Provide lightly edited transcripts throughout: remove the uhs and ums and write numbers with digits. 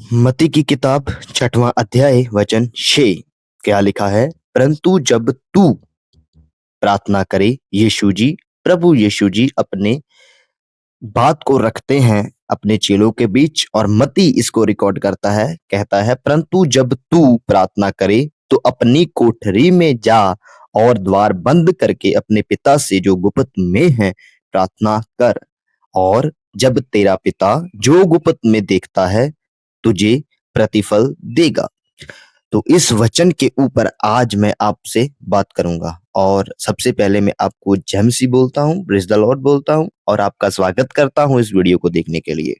मत्ती की किताब 6वां अध्याय वचन 6 क्या लिखा है? परंतु जब तू प्रार्थना करे, प्रभु यीशु जी अपने बात को रखते हैं अपने चेलों के बीच और मत्ती इसको रिकॉर्ड करता है, कहता है परंतु जब तू प्रार्थना करे तो अपनी कोठरी में जा और द्वार बंद करके अपने पिता से जो गुप्त में है प्रार्थना कर, और जब तेरा पिता जो गुप्त में देखता है तुझे प्रतिफल देगा। तो इस वचन के ऊपर आज मैं आपसे बात करूंगा, और सबसे पहले मैं आपको जय मसीह बोलता हूँ, प्रेज द लॉर्ड बोलता हूँ और आपका स्वागत करता हूँ इस वीडियो को देखने के लिए।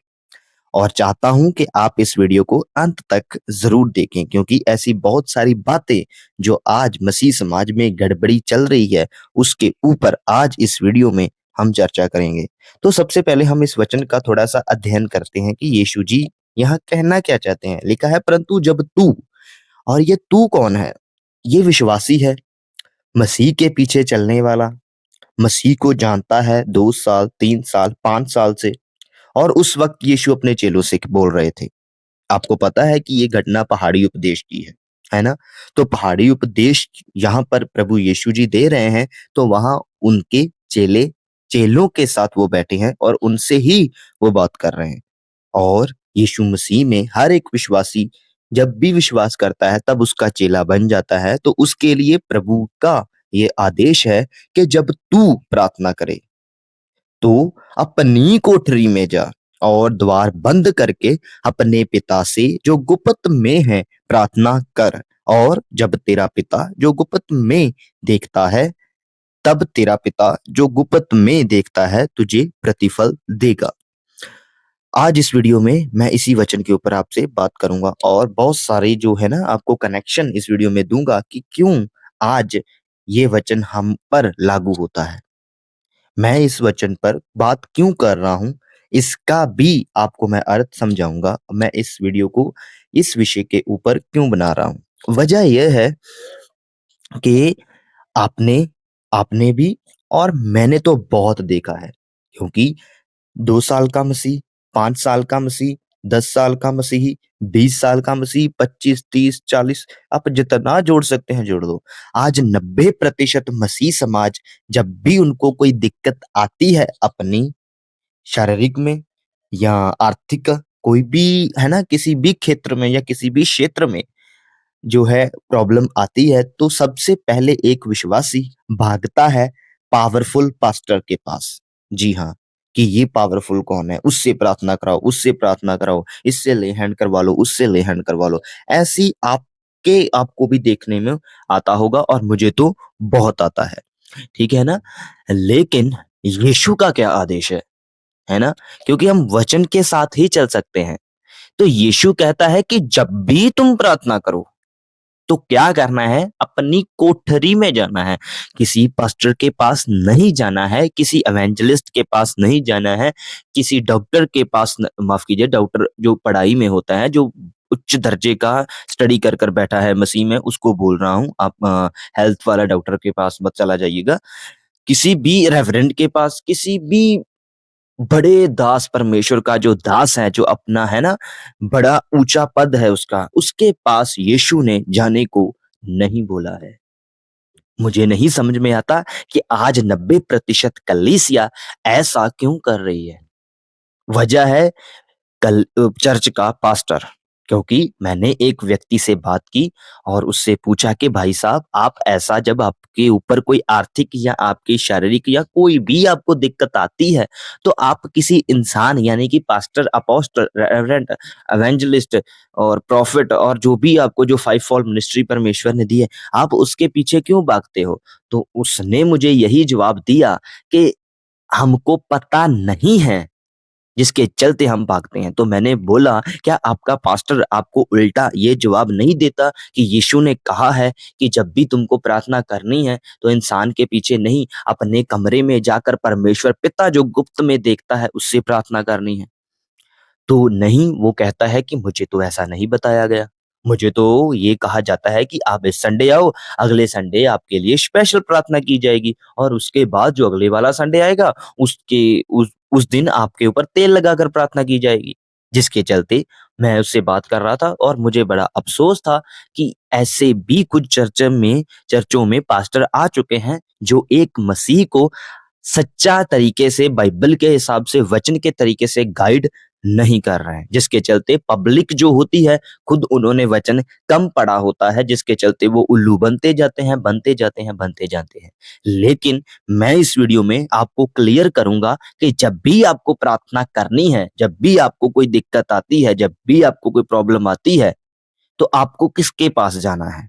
और चाहता हूं कि आप इस वीडियो को अंत तक जरूर देखें, क्योंकि ऐसी बहुत सारी बातें जो आज मसीह समाज में गड़बड़ी चल रही है उसके ऊपर आज इस वीडियो में हम चर्चा करेंगे। तो सबसे पहले हम इस वचन का थोड़ा सा अध्ययन करते हैं कि यीशु जी यहाँ कहना क्या चाहते हैं। लिखा है परंतु जब तू, और ये तू कौन है? ये विश्वासी है, मसीह के पीछे चलने वाला, मसीह को जानता है 2 साल 3 साल 5 साल से। और उस वक्त यीशु अपने चेलों से बोल रहे थे। आपको पता है कि ये घटना पहाड़ी उपदेश की है ना? तो पहाड़ी उपदेश यहाँ पर प्रभु यीशु जी दे रहे हैं, तो वहां उनके चेलों के साथ वो बैठे हैं और उनसे ही वो बात कर रहे हैं। और यीशु मसीह में हर एक विश्वासी जब भी विश्वास करता है तब उसका चेला बन जाता है। तो उसके लिए प्रभु का ये आदेश है कि जब तू प्रार्थना करे तो अपनी कोठरी में जा और द्वार बंद करके अपने पिता से जो गुप्त में है प्रार्थना कर, और जब तेरा पिता जो गुप्त में देखता है तब तेरा पिता जो गुप्त में देखता है तुझे प्रतिफल देगा। आज इस वीडियो में मैं इसी वचन के ऊपर आपसे बात करूंगा और बहुत सारे जो है ना आपको कनेक्शन इस वीडियो में दूंगा कि क्यों आज ये वचन हम पर लागू होता है। मैं इस वचन पर बात क्यों कर रहा हूँ इसका भी आपको मैं अर्थ समझाऊंगा। मैं इस वीडियो को इस विषय के ऊपर क्यों बना रहा हूँ, वजह यह है कि आपने आपने भी और मैंने तो बहुत देखा है, क्योंकि 2 साल का मसीह, 5 साल का मसीह, 10 साल का मसीही, 20 साल का मसीह, 25 30 40, आप जितना जोड़ सकते हैं जोड़ दो। आज 90% मसीह समाज जब भी उनको कोई दिक्कत आती है अपनी शारीरिक में या आर्थिक, कोई भी है ना, किसी भी क्षेत्र में या किसी भी क्षेत्र में जो है प्रॉब्लम आती है, तो सबसे पहले एक विश्वासी भागता है पावरफुल पास्टर के पास। जी हाँ, कि ये पावरफुल कौन है, उससे प्रार्थना कराओ, उससे प्रार्थना कराओ, इससे ले हैंड करवा लो, उससे ले हैंड करवा लो। ऐसी आपको भी देखने में आता होगा और मुझे तो बहुत आता है। ठीक है ना? लेकिन यीशु का क्या आदेश है ना? क्योंकि हम वचन के साथ ही चल सकते हैं। तो यीशु कहता है कि जब भी तुम प्रार्थना करो तो क्या करना है? अपनी कोठरी में जाना है। किसी पास्टर के पास नहीं जाना है, किसी एवेंजलिस्ट के पास नहीं जाना है, किसी डॉक्टर के पास माफ कीजिए, डॉक्टर जो पढ़ाई में होता है, जो उच्च दर्जे का स्टडी कर कर बैठा है मसीह में, उसको बोल रहा हूँ। आप हेल्थ वाला डॉक्टर के पास मत चला जाइएगा। किसी भी रेवरेंड के पास, किसी भी बड़े दास, परमेश्वर का जो दास है, जो अपना है ना बड़ा ऊंचा पद है उसका, उसके पास यीशु ने जाने को नहीं बोला है। मुझे नहीं समझ में आता कि आज 90% कलीसिया ऐसा क्यों कर रही है। वजह है चर्च का पास्टर। क्योंकि मैंने एक व्यक्ति से बात की और उससे पूछा कि भाई साहब, आप ऐसा जब आपके ऊपर कोई आर्थिक या आपकी शारीरिक या कोई भी आपको दिक्कत आती है, तो आप किसी इंसान यानी कि पास्टर, अपोस्टल, रेवरेंड, एवेंजलिस्ट और प्रॉफिट और जो भी आपको जो फाइव फॉल्ड मिनिस्ट्री परमेश्वर ने दी है, आप उसके पीछे क्यों भागते हो? तो उसने मुझे यही जवाब दिया कि हमको पता नहीं है जिसके चलते हम भागते हैं। तो मैंने बोला, क्या आपका पास्टर आपको उल्टा ये जवाब नहीं देता कि यीशु ने कहा है कि जब भी तुमको प्रार्थना करनी है तो इंसान के पीछे नहीं, अपने कमरे में जाकर परमेश्वर पिता जो गुप्त में देखता है उससे प्रार्थना करनी है? तो नहीं, वो कहता है कि मुझे तो ऐसा नहीं बताया गया। मुझे तो ये कहा जाता है कि आप इस संडे आओ, अगले संडे आपके लिए स्पेशल प्रार्थना की जाएगी और उसके बाद जो अगले वाला संडे आएगा उसके उस दिन आपके ऊपर तेल लगाकर प्रार्थना की जाएगी। जिसके चलते मैं उससे बात कर रहा था और मुझे बड़ा अफ़सोस था कि ऐसे भी कुछ चर्चों में पास्टर आ चुके हैं जो एक मसीह को सच्चा तरीके से बाइबल के हिसाब से वचन के तरीके से गाइड नहीं कर रहे हैं। जिसके चलते पब्लिक जो होती है, खुद उन्होंने वचन कम पढ़ा होता है, जिसके चलते वो उल्लू बनते जाते हैं, बनते जाते हैं, बनते जाते हैं। लेकिन मैं इस वीडियो में आपको क्लियर करूँगा कि जब भी आपको प्रार्थना करनी है, जब भी आपको कोई दिक्कत आती है, जब भी आपको कोई प्रॉब्लम आती है, तो आपको किसके पास जाना है?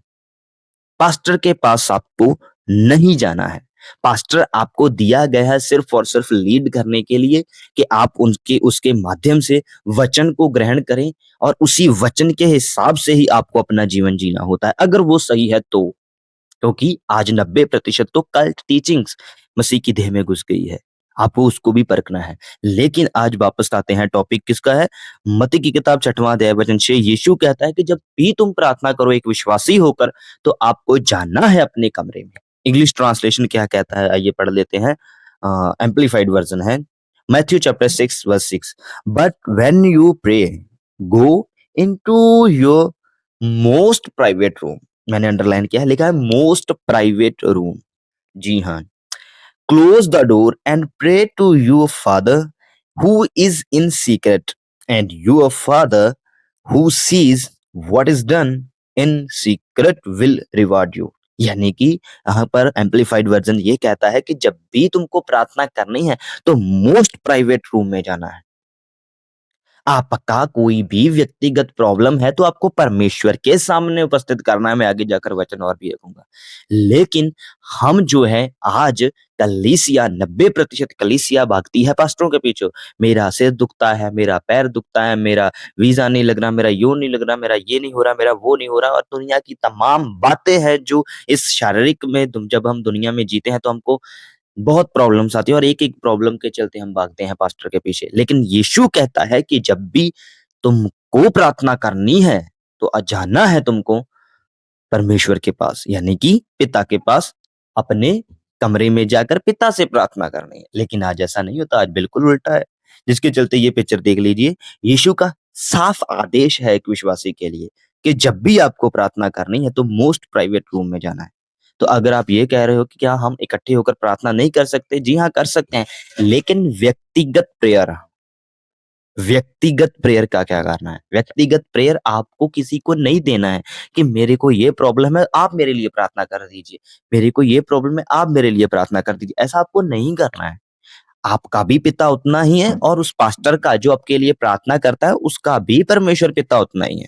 पास्टर के पास आपको नहीं जाना है। पास्टर आपको दिया गया है सिर्फ़ और सिर्फ़ लीड करने के लिए कि आप उनके उसके माध्यम से वचन को ग्रहण करें और उसी वचन के हिसाब से ही आपको अपना जीवन जीना होता है, अगर वो सही है तो। क्योंकि आज 90% तो कल्ट टीचिंग्स मसीह की देह में घुस गई है। आपको उसको भी परखना है। लेकिन आज वापस आते हैं, टॉपिक किसका है? मत्ती की किताब 6वां अध्याय वचन 6, यीशु कहता है कि जब भी तुम प्रार्थना करो एक विश्वासी होकर, तो आपको जानना है अपने कमरे में। इंग्लिश ट्रांसलेशन क्या कहता है आइए पढ़ लेते हैं। एम्प्लीफाइड वर्जन है। Matthew chapter 6 verse 6, but when you pray go into your most private room, मैंने अंडरलाइन किया है, लिखा है मोस्ट प्राइवेट रूम। जी हाँ, close the door and pray to your father who is in secret, and your father who sees what is done in secret will reward you. यानी कि यहाँ पर एम्प्लीफाइड वर्जन ये कहता है कि जब भी तुमको प्रार्थना करनी है तो मोस्ट प्राइवेट रूम में जाना है। आपका कोई भी व्यक्तिगत प्रॉब्लम है तो आपको परमेश्वर के सामने उपस्थित करना है। मैं आगे जाकर वचन और भी रखूंगा। लेकिन हम जो है आज कलीसिया 90% कलीसिया भागती है पास्टरों के पीछे। मेरा सिर दुखता है, मेरा पैर दुखता है, मेरा वीजा नहीं लग रहा, मेरा यो नहीं लग रहा, मेरा ये नहीं हो रहा, मेरा वो नहीं हो रहा, और दुनिया की तमाम बातें हैं जो इस शारीरिक में जब हम दुनिया में जीते हैं तो हमको बहुत प्रॉब्लम्स आती है और एक-एक प्रॉब्लम के चलते हम भागते हैं पास्टर के पीछे। लेकिन यीशु कहता है कि जब भी तुमको प्रार्थना करनी है, तो जाना है तुमको परमेश्वर के पास, यानी कि पिता के पास, अपने कमरे में जाकर पिता से प्रार्थना करनी है। लेकिन आज ऐसा नहीं होता, आज बिल्कुल उल्टा है। जिसके चलते ये पिक्चर देख लीजिए, यीशु का साफ आदेश है एक विश्वासी के लिए कि जब भी आपको प्रार्थना करनी है, तो मोस्ट प्राइवेट रूम में जाना है। तो अगर आप ये कह रहे हो कि क्या हम इकट्ठे होकर प्रार्थना नहीं कर सकते? जी हाँ, कर सकते हैं, लेकिन व्यक्तिगत प्रेयर का क्या करना है? व्यक्तिगत प्रेयर आपको किसी को नहीं देना है कि मेरे को ये प्रॉब्लम है, आप मेरे लिए प्रार्थना कर दीजिए। मेरे को ये प्रॉब्लम है, आप मेरे लिए प्रार्थना कर दीजिए। ऐसा आपको नहीं करना है। आपका भी पिता उतना ही है और उस पास्टर का जो आपके लिए प्रार्थना करता है, उसका भी परमेश्वर पिता उतना ही है।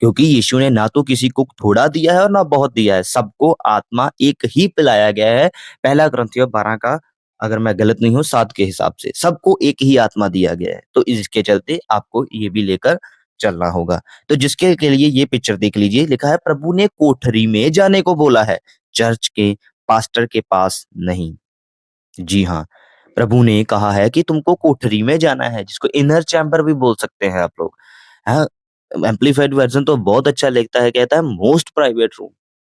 क्योंकि यीशु ने ना तो किसी को थोड़ा दिया है और ना बहुत दिया है। सबको आत्मा एक ही पिलाया गया है। पहला कुरिन्थियों 12 का, अगर मैं गलत नहीं हूँ, 7 के हिसाब से सबको एक ही आत्मा दिया गया है। तो इसके चलते आपको ये भी लेकर चलना होगा। तो जिसके के लिए ये पिक्चर देख लीजिए, लिखा है प्रभु ने कोठरी में जाने को बोला है, चर्च के पास्टर के पास नहीं। जी हाँ, प्रभु ने कहा है कि तुमको कोठरी में जाना है, जिसको इनर चैम्बर भी बोल सकते हैं आप लोग। हाँ, एम्प्लीफाइड वर्ज़न तो बहुत अच्छा लिखता है, कहता है मोस्ट प्राइवेट रूम,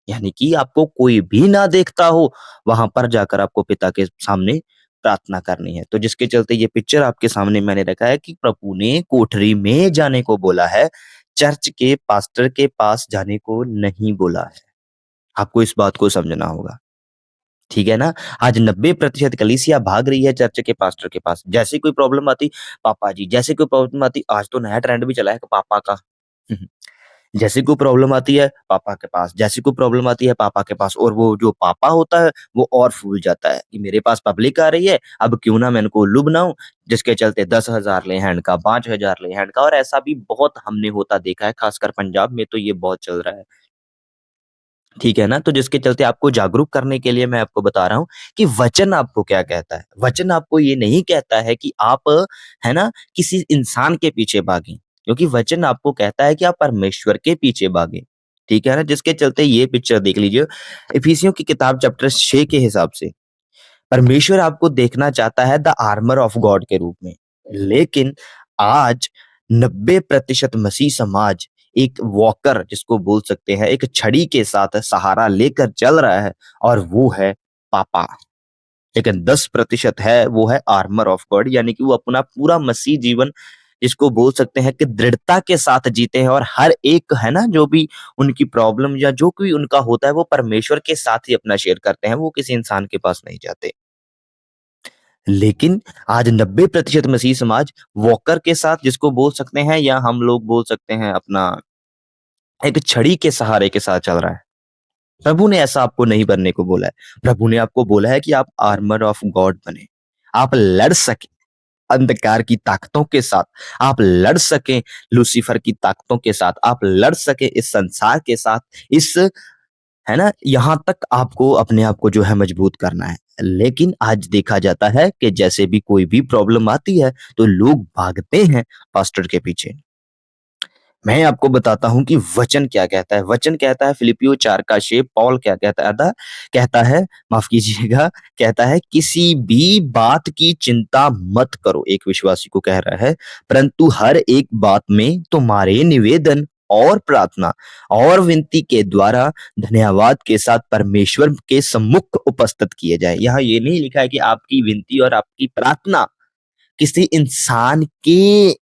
यानी कि आपको कोई भी ना देखता हो, वहाँ पर जाकर आपको पिता के सामने प्रार्थना करनी है। तो जिसके चलते ये पिक्चर आपके सामने मैंने रखा है कि प्रभु ने कोठरी में जाने को बोला है, चर्च के पास्टर के पास जाने को नहीं बोला है। आपको इस बात को समझना होगा। ठीक है ना? आज 90% कलीसिया भाग रही है चर्च के पास्टर के पास। जैसे कोई प्रॉब्लम आती, पापा जी, जैसे कोई प्रॉब्लम आती, आज तो नया ट्रेंड भी चला है पापा का। जैसे कोई प्रॉब्लम आती है, पापा के पास, जैसे कोई प्रॉब्लम आती है, पापा के पास, और वो जो पापा होता है, वो और फूल जाता है कि मेरे पास पब्लिक आ रही है, अब क्यों ना मैं इनको उल्लू बनाऊँ, जिसके चलते 10,000 लें हैंड का, 5,000 लें हैंड का, और ऐसा भी बहुत हमने होता देखा है, खासकर पंजाब में तो ये बहुत चल रहा है। ठीक है ना? तो जिसके चलते आपको जागरूक करने के लिए मैं आपको बता रहा हूँ कि वचन आपको क्या कहता है। वचन आपको ये नहीं कहता है कि आप, है ना, किसी इंसान के पीछे भागें, क्योंकि वचन आपको कहता है कि आप परमेश्वर के पीछे भागें। ठीक है ना? जिसके चलते ये पिक्चर देख लीजिए, इफिसियों की किताब चैप्टर 6 के हिसाब से परमेश्वर आपको देखना चाहता है द आर्मर ऑफ गॉड के रूप में। लेकिन आज 90% मसीह समाज एक वॉकर जिसको बोल सकते हैं, एक छड़ी के साथ सहारा लेकर चल रहा है, और वो है पापा। लेकिन 10% है, वो है आर्मर ऑफ गॉड, यानी कि वो अपना पूरा मसीह जीवन जिसको बोल सकते हैं कि दृढ़ता के साथ जीते हैं और हर एक है ना जो भी उनकी प्रॉब्लम या जो कोई उनका होता है वो परमेश्वर के साथ ही अपना शेयर करते हैं, वो किसी इंसान के पास नहीं जाते। लेकिन आज 90% मसीह समाज वॉकर के साथ जिसको बोल सकते हैं या हम लोग बोल सकते हैं अपना एक छड़ी के सहारे के साथ चल रहा है। प्रभु ने ऐसा आपको नहीं बनने को बोला है। प्रभु ने आपको बोला है कि आप आर्मर ऑफ गॉड बने। आप लड़ सकें अंधकार की ताकतों के साथ, आप लड़ सकें लूसीफर की ताकतों के साथ, आप लड़ सकें इस संसार के साथ, इस है ना? यहाँ तक आपको अपने आप को जो है मजबूत करना है। लेकिन आज देखा जाता है कि जैसे भी कोई भी प्रॉब्लम आती है, तो लोग भागते हैं पास्टर के पीछे। मैं आपको बताता हूँ कि वचन क्या कहता है। वचन कहता है फिलिपियो 4 का शेप पॉल क्या कहता है माफ़ कीजिएगा, कहता है किसी भी बात की चिंता मत करो, एक विश्वासी को कह रहा है, परंतु हर एक बात में तुम्हारे निवेदन और प्रार्थना और विनती के द्वारा धन्यवाद के साथ परमेश्वर के सम्मुख उपस्थित किए जाए। यहाँ ये नहीं लिखा है कि आपकी विनती और आपकी प्रार्थना किसी इंसान के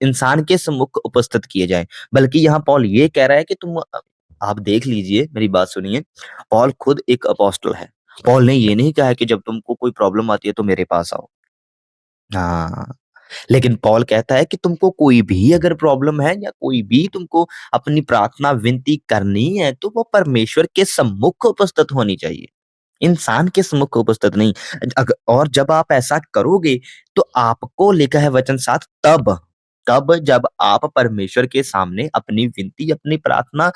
इंसान के सम्मुख उपस्थित किए जाएँ। बल्कि यहाँ पॉल ये कह रहा है कि आप देख लीजिए, मेरी बात सुनिए, पॉल खुद एक अपोस्टल है। पॉल ने ये नहीं कहा है कि जब तुमको कोई प्रॉब्लम आती है तो मेरे पास आओ। हाँ, लेकिन पॉल कहता है कि तुमको कोई भी अगर प्रॉब्लम है या कोई भी तुमको अपनी प्रार्थना विनती करनी है, तो वो परमेश्वर के सम्मुख उपस्थित होनी चाहिए। इंसान के सम्मुख उपस्थित नहीं। और जब आप ऐसा करोगे तो आपको लिखा है वचन 7 तब जब आप परमेश्वर के सामने अपनी विनती, अपनी प्रार्थना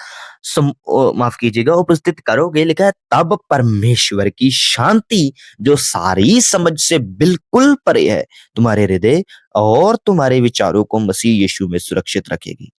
माफ कीजिएगा उपस्थित करोगे, लिखा है तब परमेश्वर की शांति जो सारी समझ से बिल्कुल परे है, तुम्हारे हृदय और तुम्हारे विचारों को मसीह यीशु में सुरक्षित रखेगी।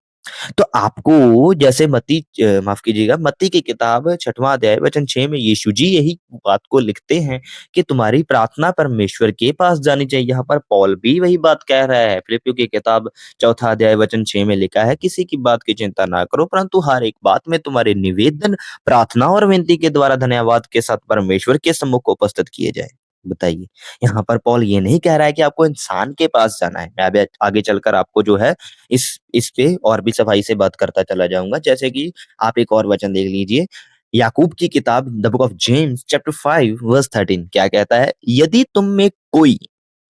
तो आपको जैसे माफ कीजिएगा मत्ती की किताब 6वां अध्याय वचन 6 में यीशु जी यही बात को लिखते हैं कि तुम्हारी प्रार्थना परमेश्वर के पास जानी चाहिए। यहाँ पर पौल भी वही बात कह रहा है। फिलिप्पियों की किताब 4 अध्याय वचन 6 में लिखा है किसी की बात की चिंता ना करो परंतु हर एक बात में तुम्हारे निवेदन, प्रार्थना और विनती के द्वारा धन्यवाद के साथ परमेश्वर के सम्मुख उपस्थित किए जाए। बताइए, यहाँ पर पौल ये नहीं कह रहा है कि आपको इंसान के पास जाना है। मैं अभी आगे चलकर आपको जो है इस पे और भी सफाई से बात करता चला जाऊँगा। जैसे कि आप एक और वचन देख लीजिए, याकूब की किताब the book of James chapter 5 verse 13 क्या कहता है? यदि तुम में कोई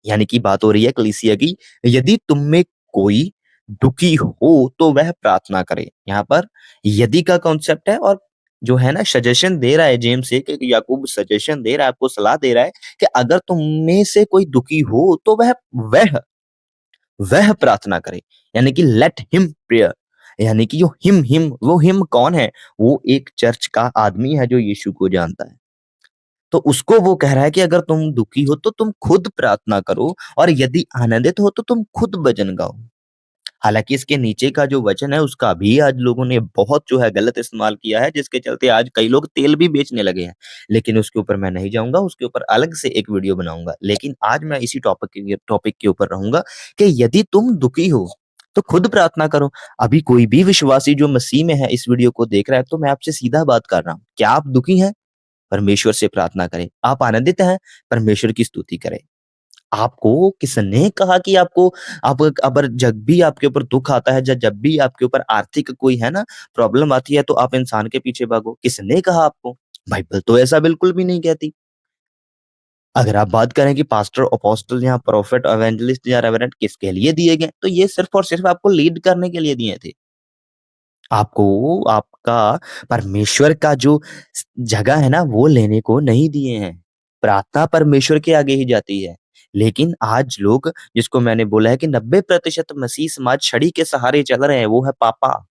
यानी कि बात हो रही है कलीसिया की, यदि तुम में कोई दुखी हो तो वह प्रार्थना करे। यहाँ पर यदि का कॉन्सेप्ट है और जो है ना सजेशन दे रहा है जेम्स एक याकूब सजेशन दे रहा है, आपको सलाह दे रहा है कि अगर तुम में से कोई दुखी हो तो वह प्रार्थना करे। यानी कि लेट हिम प्रेयर, यानी कि जो हिम वो हिम कौन है? वो एक चर्च का आदमी है जो यीशु को जानता है। तो उसको वो कह रहा है कि अगर तुम दुखी हो तो तुम खुद प्रार्थना करो और यदि आनंदित हो तो तुम खुद भजन गाओ। हालाँकि इसके नीचे का जो वचन है उसका भी आज लोगों ने बहुत जो है गलत इस्तेमाल किया है जिसके चलते आज कई लोग तेल भी बेचने लगे हैं। लेकिन उसके ऊपर मैं नहीं जाऊँगा, उसके ऊपर अलग से एक वीडियो बनाऊँगा। लेकिन आज मैं इसी टॉपिक के ऊपर रहूँगा कि यदि तुम दुखी हो, तो खुद प्रार्थना करो। अभी कोई भी विश्वासी जो मसीह में है इस वीडियो को देख रहा है तो मैं आपसे सीधा बात कर रहा हूँ। क्या आप दुखी हैं? परमेश्वर से प्रार्थना करें। आप आनंदित हैं? परमेश्वर की स्तुति करें। आपको किसने कहा कि आपको आप अगर जब भी आपके ऊपर दुःख आता है, जब भी आपके ऊपर आर्थिक कोई है ना प्रॉब्लम आती है, तो आप इंसान के पीछे भागो? किसने कहा आपको? बाइबल तो ऐसा बिल्कुल भी नहीं कहती। अगर आप बात करें कि पास्टर, अपोस्टल या प्रोफेट, एवेंजलिस्ट या रेवेरेंड किसके लिए दिए गए, तो ये सिर्फ और सिर्फ आपको लीड करने के लिए दिए थे। आपको आपका परमेश्वर का जो जगह है ना वो लेने को नहीं दिए हैं। प्रार्थना परमेश्वर के आगे ही जाती है। लेकिन आज लोग जिसको मैंने बोला है कि 90% मसीह समाज छड़ी के सहारे चल रहे हैं, वो है पापा।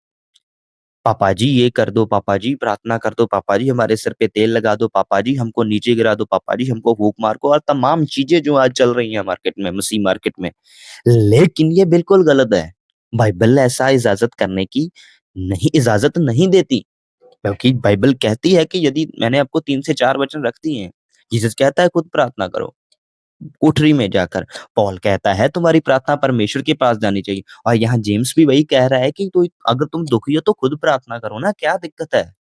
पापा जी ये कर दो, पापा जी प्रार्थना कर दो, पापा जी हमारे सर पे तेल लगा दो, पापा जी हमको नीचे गिरा दो, पापा जी हमको फूँक मार को और तमाम चीज़ें जो आज चल रही हैं मार्केट में, मसीह मार्केट में। लेकिन ये बिल्कुल गलत है। बाइबल ऐसा इजाज़त नहीं देती, क्योंकि बाइबल कहती है कि यदि मैंने आपको 3 से 4 वचन रख दिए हैं। जीसस कहता है खुद प्रार्थना करो, कोठरी में जाकर। पॉल कहता है तुम्हारी प्रार्थना परमेश्वर के पास जानी चाहिए और यहाँ जेम्स भी वही कह रहा है कि तो अगर तुम दुखी हो तो खुद प्रार्थना करो ना, क्या दिक्कत है?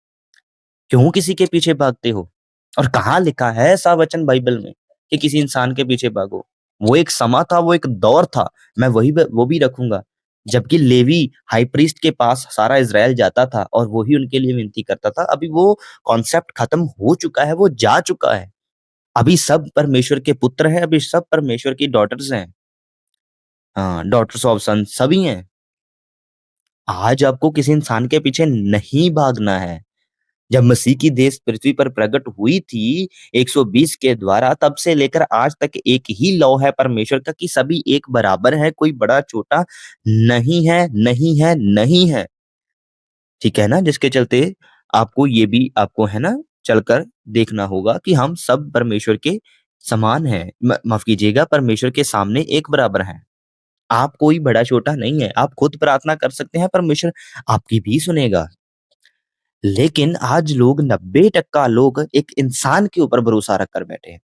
क्यों किसी के पीछे भागते हो? और कहाँ लिखा है ऐसा वचन बाइबल में कि किसी इंसान के पीछे भागो? वो एक समा था, वो एक दौर था, मैं वो भी रखूँगा। जबकि लेवी हाई प्रीस्ट के पास सारा इज़राइल जाता था और वो ही उनके लिए विनती करता था। अभी वो कॉन्सेप्ट खत्म हो चुका है, वो जा चुका है। अभी सब परमेश्वर के पुत्र हैं, अभी सब परमेश्वर की डॉटर्स हैं। हाँ, डॉटर्स ऑफ सन सभी हैं। आज आपको किसी इंसान के पीछे नहीं भागना है। जब मसीह की देह पृथ्वी पर प्रकट हुई थी 120 के द्वारा, तब से लेकर आज तक एक ही लॉ है परमेश्वर का कि सभी एक बराबर है, कोई बड़ा छोटा नहीं है, नहीं है, नहीं है। ठीक है ना? जिसके चलते आपको ये भी आपको है ना चलकर देखना होगा कि हम सब परमेश्वर के समान हैं। माफ कीजिएगा, परमेश्वर के सामने एक बराबर हैं। आप कोई बड़ा छोटा नहीं है। आप खुद प्रार्थना कर सकते हैं, परमेश्वर आपकी भी सुनेगा। लेकिन आज लोग 90% लोग एक इंसान के ऊपर भरोसा रख कर बैठे हैं।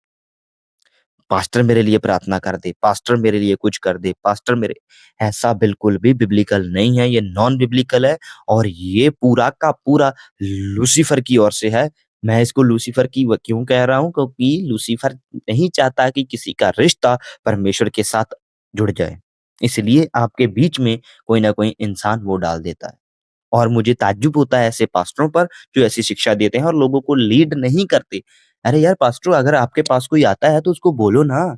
पास्टर मेरे लिए प्रार्थना कर दे, पास्टर मेरे लिए कुछ कर दे, पास्टर मेरे ऐसा बिल्कुल भी बिब्लिकल नहीं है, ये नॉन बिब्लिकल है और ये पूरा का पूरा लूसीफर की ओर से है। मैं इसको लूसीफर की क्यों कह रहा हूँ? क्योंकि लूसीफर नहीं चाहता कि किसी का रिश्ता परमेश्वर के साथ जुड़ जाए। इसलिए आपके बीच में कोई ना कोई इंसान वो डाल देता है। और मुझे ताज्जुब होता है ऐसे पास्टरों पर जो ऐसी शिक्षा देते हैं और लोगों को लीड नहीं करते। अरे यार पास्टर, अगर आपके पास कोई आता है तो उसको बोलो ना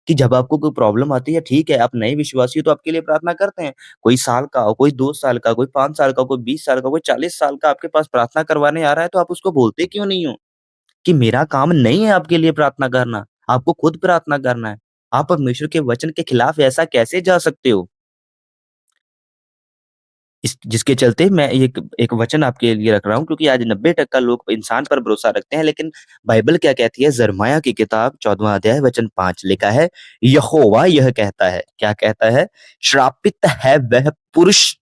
कि जब आपको कोई प्रॉब्लम आती है, ठीक है, आप नए विश्वासी हो तो आपके लिए प्रार्थना करते हैं। कोई साल का हो, कोई 2 साल का, कोई 5 साल का, कोई 20 साल का, कोई 40 साल का आपके पास प्रार्थना करवाने आ रहा है तो आप उसको बोलते क्यों नहीं हो कि मेरा काम नहीं है आपके लिए प्रार्थना करना, आपको खुद प्रार्थना करना है। आप परमेश्वर के वचन के खिलाफ ऐसा कैसे जा सकते हो? इस जिसके चलते मैं एक एक वचन आपके लिए रख रहा हूँ, क्योंकि आज 90% लोग इंसान पर भरोसा रखते हैं, लेकिन बाइबल क्या कहती है? यिर्मयाह की किताब 14वाँ अध्याय वचन 5 लिखा है, यहोवा यह कहता है, क्या कहता है? श्रापित है वह पुरुष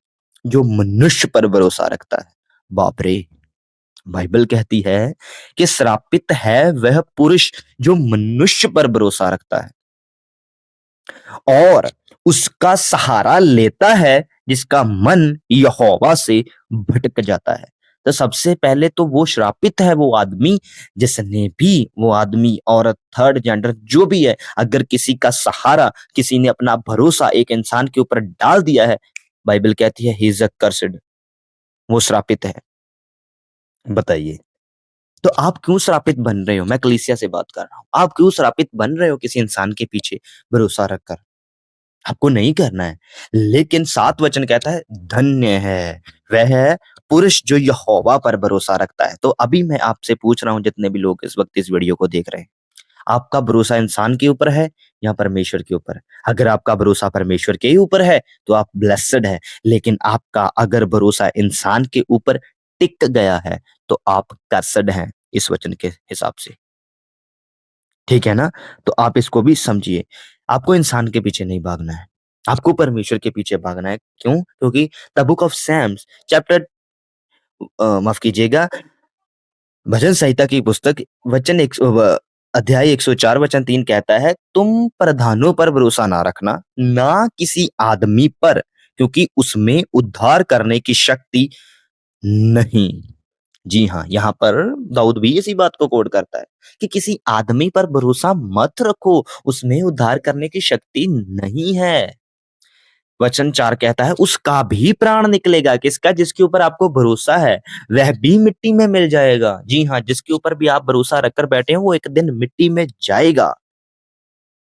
जो मनुष्य पर भरोसा रखता है। बाप रे! बाइबल कहती है कि श्रापित है वह पुरुष जो मनुष्य पर भरोसा रखता है। और उसका सहारा लेता है जिसका मन यहोवा से भटक जाता है। तो सबसे पहले तो वो श्रापित है वो आदमी जिसने भी वो आदमी, औरत, थर्ड जेंडर जो भी है, अगर किसी का सहारा, किसी ने अपना भरोसा एक इंसान के ऊपर डाल दिया है, बाइबल कहती है ही इज एक्सर्स्ड, वो श्रापित है। बताइए, तो आप क्यों श्रापित बन रहे हो? मैं कलीसिया से बात कर रहा हूँ। आप क्यों श्रापित बन रहे हो किसी इंसान के पीछे भरोसा रखकर? आपको नहीं करना है। लेकिन 7 वचन कहता है धन्य है वह पुरुष जो यहोवा पर भरोसा रखता है। तो अभी मैं आपसे पूछ रहा हूँ, जितने भी लोग इस वक़्त इस वीडियो को देख रहे हैं, आपका भरोसा इंसान के ऊपर है या परमेश्वर के ऊपर? अगर आपका भरोसा परमेश्वर के ही ऊपर है तो आप ब्लेस्ड हैं। लेकिन आपका अगर भरोसा इंसान के ऊपर टिक गया है तो आप कर्सड हैं इस वचन के हिसाब से। ठीक है ना? तो आप इसको भी समझिए। आपको इंसान के पीछे नहीं भागना है। आपको परमेश्वर के पीछे भागना है। क्यों? क्योंकि the book of Psalms chapter माफ कीजिएगा, भजन संहिता की पुस्तक वचन अध्याय 104 वचन 3 कहता है, तुम प्रधानों पर भरोसा ना रखना, ना किसी आदमी पर, क्योंकि उसमें उद्धार करने की शक्ति नहीं। जी हाँ, यहाँ पर दाऊद भी इसी बात को कोट करता है कि किसी आदमी पर भरोसा मत रखो, उसमें उद्धार करने की शक्ति नहीं है। वचन 4 कहता है उसका भी प्राण निकलेगा, किसका? जिसके ऊपर आपको भरोसा है, वह भी मिट्टी में मिल जाएगा। जी हाँ, जिसके ऊपर भी आप भरोसा रखकर बैठे हैं वो एक दिन मिट्टी में जाएगा।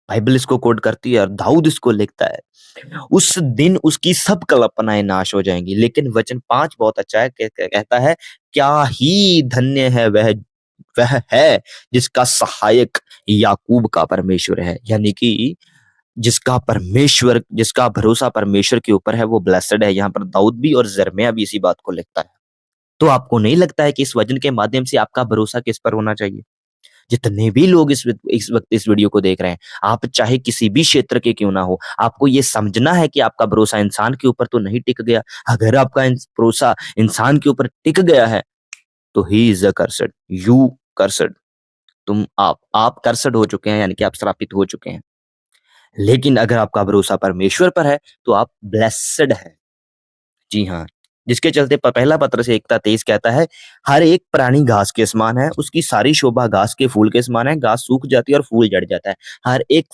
बाइबल इसको कोट करती है और दाऊद इसको लिखता है। उस दिन उसकी सब कल्पनाएं नाश हो जाएंगी। लेकिन वचन 5 बहुत अच्छा है, कहता है क्या ही धन्य है वह है जिसका सहायक याकूब का परमेश्वर है। यानी कि जिसका भरोसा परमेश्वर के ऊपर है वो ब्लेस्ड है। यहाँ पर दाऊद भी और यिर्मयाह भी इसी बात को लिखता है। तो आपको नहीं लगता है कि इस वचन के माध्यम से आपका भरोसा किस पर होना चाहिए? जितने भी लोग इस वक्त इस वीडियो को देख रहे हैं, आप चाहे किसी भी क्षेत्र के क्यों ना हो, आपको ये समझना है कि आपका भरोसा इंसान के ऊपर तो नहीं टिक गया। अगर आपका भरोसा इंसान के ऊपर टिक गया है तो ही इज अ कर्सड, यू कर्सड, आप कर्सड हो चुके हैं, यानी कि आप श्रापित हो चुके हैं। लेकिन अगर आपका भरोसा परमेश्वर पर है तो आप ब्लेस्ड हैं। जी हाँ, जिसके चलते पहला पत्र से 1:23 कहता है, हर एक प्राणी घास के समान है, उसकी सारी शोभा घास के फूल के समान है, घास सूख जाती है और फूल झड़ जाता है। हर एक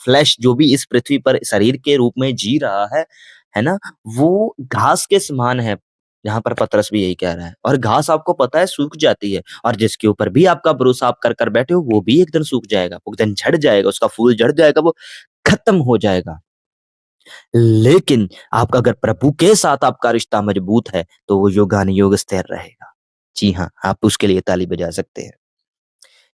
फ्लैश जो भी इस पृथ्वी पर शरीर के रूप में जी रहा है ना, वो घास के समान है। यहाँ पर पतरस भी यही कह रहा है, और घास आपको पता है सूख जाती है, और जिसके ऊपर भी आपका भरोसा आप कर बैठे हो वो भी एक दिन सूख जाएगा, वो एक दिन झड़ जाएगा, उसका फूल झड़ जाएगा, वो खत्म हो जाएगा। लेकिन आपका अगर प्रभु के साथ आपका रिश्ता मजबूत है, तो वो युगानुयुग स्थिर रहेगा। जी हाँ, आप उसके लिए ताली बजा सकते हैं।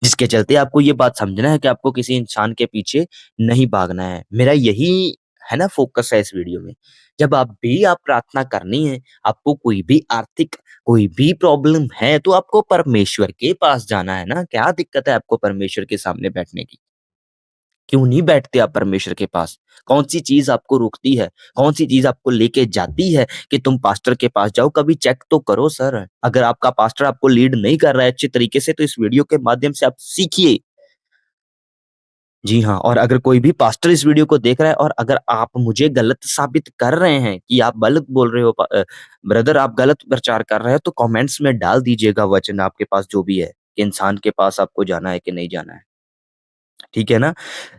जिसके चलते आपको ये बात समझना है कि आपको किसी इंसान के पीछे नहीं भागना है। मेरा यही है ना फ़ोकस है इस वीडियो में। जब आप प्रार्थना करनी है, आपको कोई भी आर्थिक कोई भी प्रॉब्लम है, तो आपको परमेश्वर के पास जाना है ना। क्या दिक्कत है आपको परमेश्वर के सामने बैठने की? क्यों नहीं बैठते आप परमेश्वर के पास? कौन-सी चीज़ आपको रोकती है? कौन-सी चीज़ आपको लेके जाती है कि तुम पास्टर के पास जाओ? कभी चेक तो करो सर। अगर आपका पास्टर आपको लीड नहीं कर रहा है अच्छे तरीके से, तो इस वीडियो के माध्यम से आप सीखिए। जी हाँ, और अगर कोई भी पास्टर इस वीडियो को देख रहा है और अगर आप मुझे गलत साबित कर रहे हैं कि आप गलत बोल रहे हो ब्रदर आप गलत प्रचार कर रहे हो, तो कमेंट्स में डाल दीजिएगा वचन आपके पास जो भी है, कि इंसान के पास आपको जाना है कि नहीं जाना है। ठीक है ना?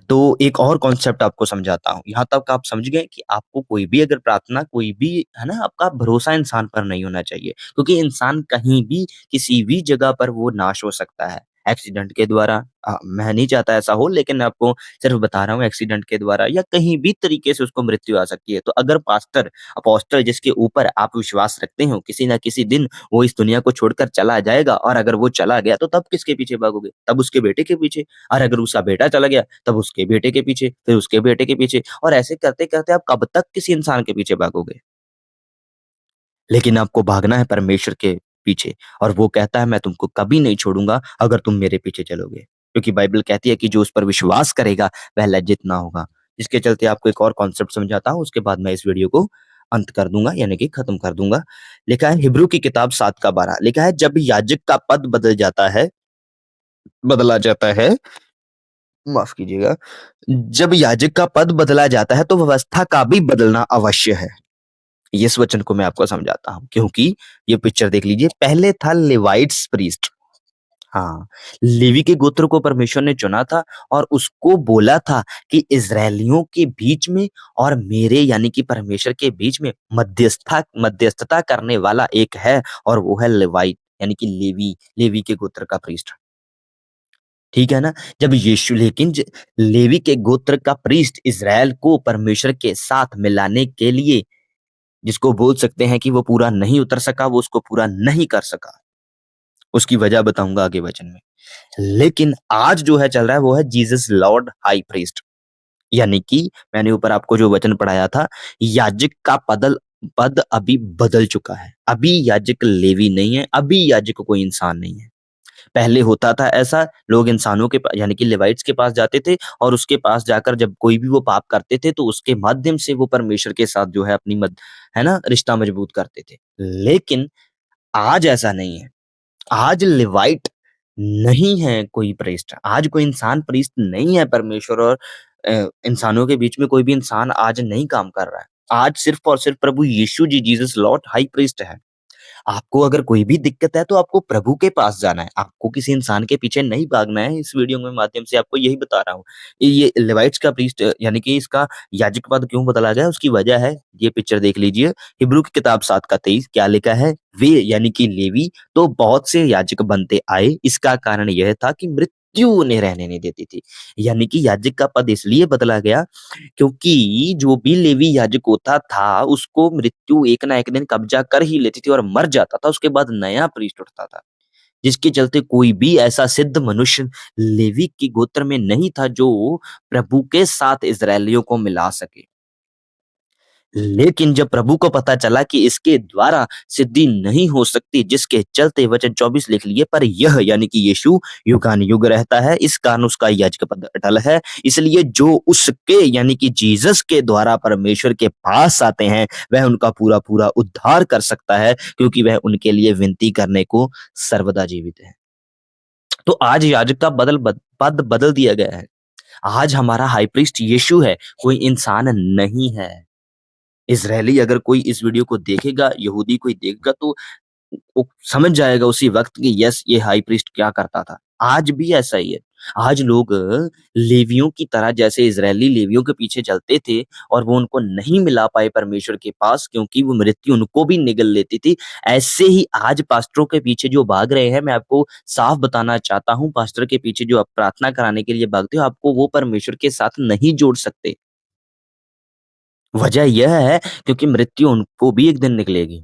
तो एक और कॉन्सेप्ट आपको समझाता हूँ। यहाँ तक आप समझ गए कि आपको कोई भी अगर प्रार्थना कोई भी है ना, आपका भरोसा इंसान पर नहीं होना चाहिए। क्योंकि इंसान कहीं भी, किसी भी जगह पर वो नाश हो सकता है। एक्सीडेंट के द्वारा मैं नहीं चाहता ऐसा हो, लेकिन मैं आपको सिर्फ़ बता रहा हूँ एक्सीडेंट के द्वारा या कहीं भी तरीके से उसको मृत्यु आ सकती है। तो अगर पास्टर, अपोस्टल जिसके ऊपर आप विश्वास रखते हो, किसी न किसी दिन वो इस दुनिया को छोड़कर चला जाएगा, और अगर वो चला गया तो तब किसके पीछे भागोगे? तब उसके बेटे के पीछे। और अगर उसका बेटा चला गया, तब उसके बेटे के पीछे, फिर उसके बेटे के पीछे, और ऐसे करते-करते आप कब तक किसी इंसान के पीछे भागोगे? लेकिन आपको भागना है परमेश्वर के पीछे, और वो कहता है मैं तुमको कभी नहीं छोड़ूँगा अगर तुम मेरे पीछे चलोगे। क्योंकि बाइबल कहती है कि जो उस पर विश्वास करेगा वह लज्जित ना होगा। इसके चलते आपको एक और कॉन्सेप्ट समझाता हूँ, उसके बाद मैं इस वीडियो को अंत कर दूँगा, यानी कि खत्म कर दूँगा। लिखा है हिब्रू की किताब 7 का 12, लिखा है जब याजक का पद बदला जाता है, माफ़ कीजिएगा, जब याजक का पद बदला जाता है तो व्यवस्था का भी बदलना अवश्य है। इस वचन को मैं आपको समझाता हूँ, क्योंकि ये पिक्चर देख लीजिए, पहले था लेवाइट्स प्रीस्ट। हाँ, लेवी के गोत्र को परमेश्वर ने चुना था, और उसको बोला था कि इज़राइलियों के बीच में और मेरे यानी कि परमेश्वर के बीच में मध्यस्थता करने वाला एक है, और वो है लेवाइट यानी कि लेवी के गोत्र का प्रीस्ट। ठीक है ना? जब यीशु लेकिन ज लेवी के गोत्र का प्रीस्ट इज़राइल को परमेश्वर के साथ मिलाने के लिए, जिसको बोल सकते हैं कि वो पूरा नहीं उतर सका, वो उसको पूरा नहीं कर सका। उसकी वजह बताऊँगा आगे वचन में। लेकिन आज जो है चल रहा है वो है जीसस लॉर्ड हाई प्रीस्ट, यानी कि मैंने ऊपर आपको जो वचन पढ़ाया था, याजक का पद अभी बदल चुका है। अभी याजक लेवी नहीं है, अभी याजक कोई इंसान नहीं है। पहले होता था ऐसा, लोग इंसानों के यानी कि लेवाइट्स के पास जाते थे, और उसके पास जाकर जब कोई भी वो पाप करते थे, तो उसके माध्यम से वो परमेश्वर के साथ जो है अपनी है ना, रिश्ता मजबूत करते थे। लेकिन आज ऐसा नहीं है। आज लेवाइट नहीं है कोई प्रीस्ट, आज कोई इंसान प्रीस्ट नहीं है परमेश्वर और इंसानों के बीच में कोई भी इंसान आज नहीं काम कर रहा है। आज सिर्फ़ और सिर्फ़ प्रभु यीशु जी, जीसस लॉर्ड हाई प्रीस्ट है। आपको अगर कोई भी दिक्कत है तो आपको प्रभु के पास जाना है। आपको किसी इंसान के पीछे नहीं भागना है। इस वीडियो में माध्यम से आपको यही बता रहा हूँ। ये लेवाइट्स का प्रीस्ट यानी कि इसका याजक पद क्यों बदला गया, उसकी वजह है, ये पिक्चर देख लीजिए। हिब्रू की किताब 7 का 23 क्या लिखा है? वे यानी कि लेवी तो बहुत से याजक बनते आए। इसका कारण यह था कि मृत्यु उन्हें रहने नहीं देती थी। यानी कि याजक का पद इसलिए बदला गया, क्योंकि जो भी लेवी याजक होता था, उसको मृत्यु एक ना एक दिन कब्ज़ा कर ही लेती थी और मर जाता था, उसके बाद नया प्रीस्ट उठता था। जिसके चलते कोई भी ऐसा सिद्ध मनुष्य लेवी की गोत्र में नहीं था, जो प्रभु के साथ इज़राइलियों को मिला सके। लेकिन जब प्रभु को पता चला कि इसके द्वारा सिद्धि नहीं हो सकती, जिसके चलते वचन 24 लिख लिए, पर यह यानी कि यीशु युगानुयुग रहता है, इस कारण उसका याजक पद अटल है। इसलिए जो उसके यानी कि जीसस के द्वारा परमेश्वर के पास आते हैं, वह उनका पूरा-पूरा उद्धार कर सकता है, क्योंकि वह उनके लिए विनती करने को सर्वदा जीवित है। तो आज याजक का पद बदल दिया गया है। आज हमारा हाई प्रीस्ट यीशु है, कोई इंसान नहीं है। इज़राइली अगर कोई इस वीडियो को देखेगा, यहूदी कोई देखेगा तो वो समझ जाएगा उसी वक़्त कि यस ये हाई प्रीस्ट क्या करता था। आज भी ऐसा ही है। आज लोग लेवियों की तरह जैसे इज़राइली लेवियों के पीछे चलते थे और वो उनको नहीं मिला पाए परमेश्वर के पास क्योंकि वो मृत्यु उनको भी निगल लेती थी। ऐसे ही आज पास्टरों के पीछे जो भाग रहे हैं, मैं आपको साफ बताना चाहता हूँ, पास्टर के पीछे जो आप प्रार्थना कराने के लिए भागते हो, आपको वो परमेश्वर के साथ नहीं जोड़ सकते। वजह यह है क्योंकि मृत्यु उनको भी एक दिन निकलेगी।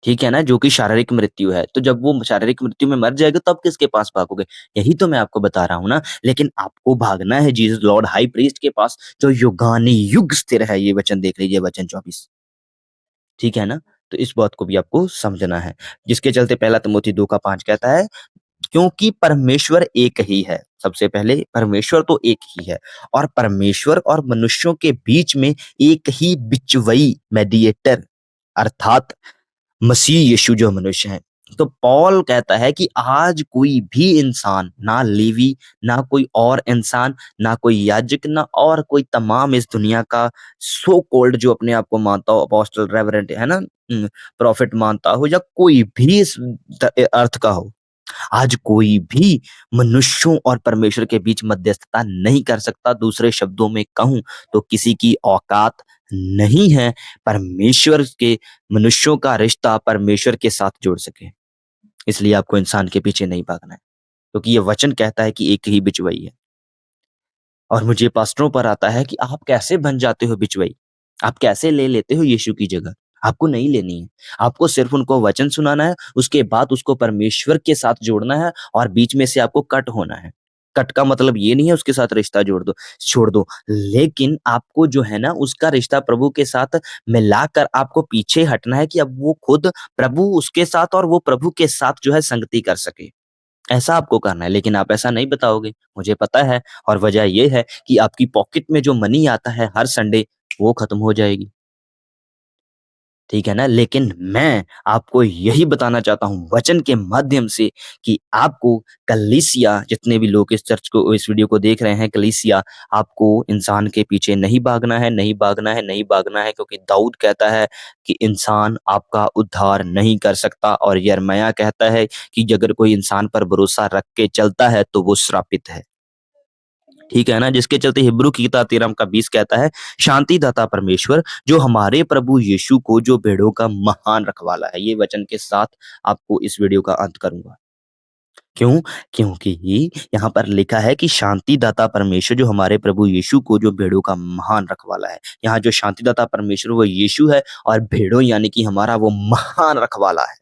ठीक है ना? जो कि शारीरिक मृत्यु है। तो जब वो शारीरिक मृत्यु में मर जाएगा तब किसके पास भागोगे? यही तो मैं आपको बता रहा हूँ ना। लेकिन आपको भागना है जीसस लॉर्ड हाई प्रीस्ट के पास जो युगानुयुग स्थिर है। ये वचन देख लीजिए वचन 24। ठीक है ना? तो इस बात को भी आपको समझना है। जिसके चलते पहला तीमुथी 2 का 5 कहता है क्योंकि परमेश्वर एक ही है। सबसे पहले परमेश्वर तो एक ही है और परमेश्वर और मनुष्यों के बीच में एक ही बिचवई मेडिएटर अर्थात मसीह यीशु जो मनुष्य हैं। तो पॉल कहता है कि आज कोई भी इंसान, ना लेवी, ना कोई और इंसान, ना कोई याजक, ना और कोई तमाम इस दुनिया का सो कॉल्ड जो अपने आप को मानता हो अपोस्टल, रेवरेंड है ना? प्रॉफिट मानता हो या कोई भी इस अर्थ का हो। आज कोई भी मनुष्यों और परमेश्वर के बीच मध्यस्थता नहीं कर सकता। दूसरे शब्दों में कहूँ तो किसी की औकात नहीं है परमेश्वर के मनुष्यों का रिश्ता परमेश्वर के साथ जोड़ सके। इसलिए आपको इंसान के पीछे नहीं भागना है क्योंकि ये वचन कहता है कि एक ही बिचवई है। और मुझे पास्टरों पर आता है कि आप कैसे बन जाते हो बिचवई? आप कैसे ले लेते हो यीशु की जगह? आपको नहीं लेनी है। आपको सिर्फ़ उनको वचन सुनाना है, उसके बाद उसको परमेश्वर के साथ जोड़ना है और बीच में से आपको कट होना है। कट का मतलब ये नहीं है उसके साथ रिश्ता जोड़ दो, छोड़ दो। लेकिन आपको जो है ना उसका रिश्ता प्रभु के साथ मिलाकर आपको पीछे हटना है कि अब वो खुद प्रभु उसके साथ और वो प्रभु के साथ जो है संगति कर सके। ऐसा आपको करना है, लेकिन आप ऐसा नहीं बताओगे, मुझे पता है और वजह ये है कि आपकी पॉकेट में जो मनी आता है हर संडे, वो खत्म हो जाएगी। ठीक है ना? लेकिन मैं आपको यही बताना चाहता हूँ वचन के माध्यम से कि आपको कलीसिया जितने भी लोग इस चर्च को इस वीडियो को देख रहे हैं कलीसिया आपको इंसान के पीछे नहीं भागना है, नहीं भागना है, नहीं भागना है क्योंकि दाऊद कहता है कि इंसान आपका उद्धार नहीं कर सकता और यिर्मयाह कहता है कि अगर कोई इंसान पर भरोसा रख के चलता है तो वो श्रापित है। ठीक है ना? जिसके चलते हिब्रू की किताब 13 का 20 कहता है, शांतिदाता परमेश्वर जो हमारे प्रभु यीशु को जो भेड़ों का महान रखवाला है। ये वचन के साथ आपको इस वीडियो का अंत करूँगा। क्यों? क्योंकि यहाँ पर लिखा है कि शांतिदाता परमेश्वर जो हमारे प्रभु यीशु को जो भेड़ों का महान रखवाला है। यहाँ जो शांतिदाता परमेश्वर वो यीशु है और भेड़ों यानी कि हमारा वो महान रखवाला है।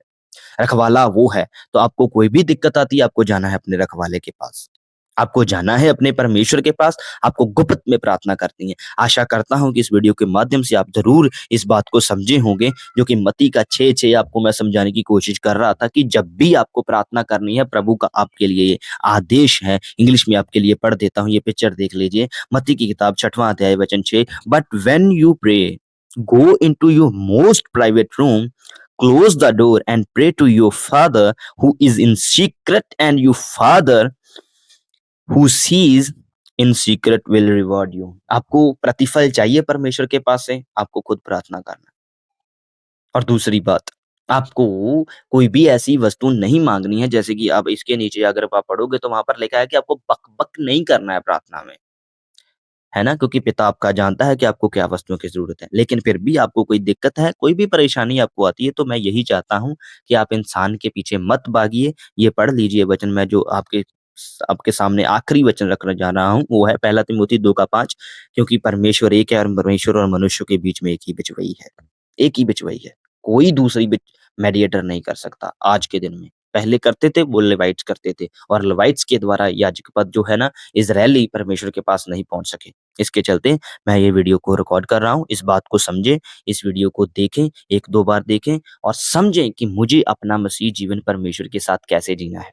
रखवाला वो है, तो आपको कोई भी दिक्कत आती है, आपको जाना है अपने रखवाले के पास। आपको जाना है अपने परमेश्वर के पास, आपको गुप्त में प्रार्थना करनी है। आशा करता हूँ कि इस वीडियो के माध्यम से आप ज़रूर इस बात को समझे होंगे, जो कि मत्ती का 6:6 आपको मैं समझाने की कोशिश कर रहा था कि जब भी आपको प्रार्थना करनी है, प्रभु का आपके लिए ये आदेश है। इंग्लिश में आपके लिए पढ़ देता हूँ, ये पिक्चर देख लीजिए। मत्ती की किताब 6वाँ अध्याय वचन 6 but when you pray, go into your most private room, close the door and pray to your father who is in secret, and your father who sees in secret will reward you। आपको प्रतिफल चाहिए परमेश्वर के पास से, आपको खुद प्रार्थना करना। और दूसरी बात, आपको कोई भी ऐसी वस्तु नहीं मांगनी है जैसे कि आप इसके नीचे अगर आप पढ़ोगे तो वहां पर लिखा है कि आपको बक-बक नहीं करना है प्रार्थना में। है ना? क्योंकि पिता आपका जानता है कि आपको क्या वस्तुओं की ज़रूरत है। लेकिन फिर भी आपको कोई दिक्कत है, कोई भी परेशानी आपको आती है, तो मैं यही चाहता हूँ कि आप इंसान के पीछे मत भागिए। ये पढ़ लीजिए वचन मैं जो आपके सामने आखिरी वचन रखने जा रहा हूँ, वो है पहला तीमुथी 2 का 5 क्योंकि परमेश्वर एक है और परमेश्वर और मनुष्य के बीच में एक ही बिचवई है। एक ही बिचवई है। कोई दूसरी मेडिएटर नहीं कर सकता आज के दिन में। पहले करते थे, वो लेवाइट्स करते थे और लेवाइट्स के द्वारा याजक पद जो है ना, इज़राइली परमेश्वर के पास नहीं पहुँच सके। इसके चलते मैं ये वीडियो को रिकॉर्ड कर रहा हूँ। इस बात को समझें, इस वीडियो को देखें, 1-2 बार देखें और समझें कि मुझे अपना मसीह जीवन परमेश्वर के साथ कैसे जीना है।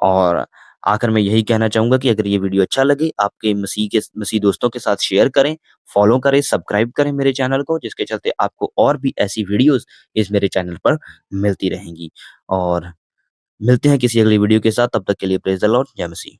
और आखिर में यही कहना चाहूँगा कि अगर ये वीडियो अच्छा लगे, आपके मसीह दोस्तों के साथ शेयर करें, फॉलो करें, सब्सक्राइब करें मेरे चैनल को, जिसके चलते आपको और भी ऐसी वीडियोज़ इस मेरे चैनल पर मिलती रहेंगी। और मिलते हैं किसी अगली वीडियो के साथ, तब तक के लिए प्रेज़ द लॉर्ड, जय मसीह।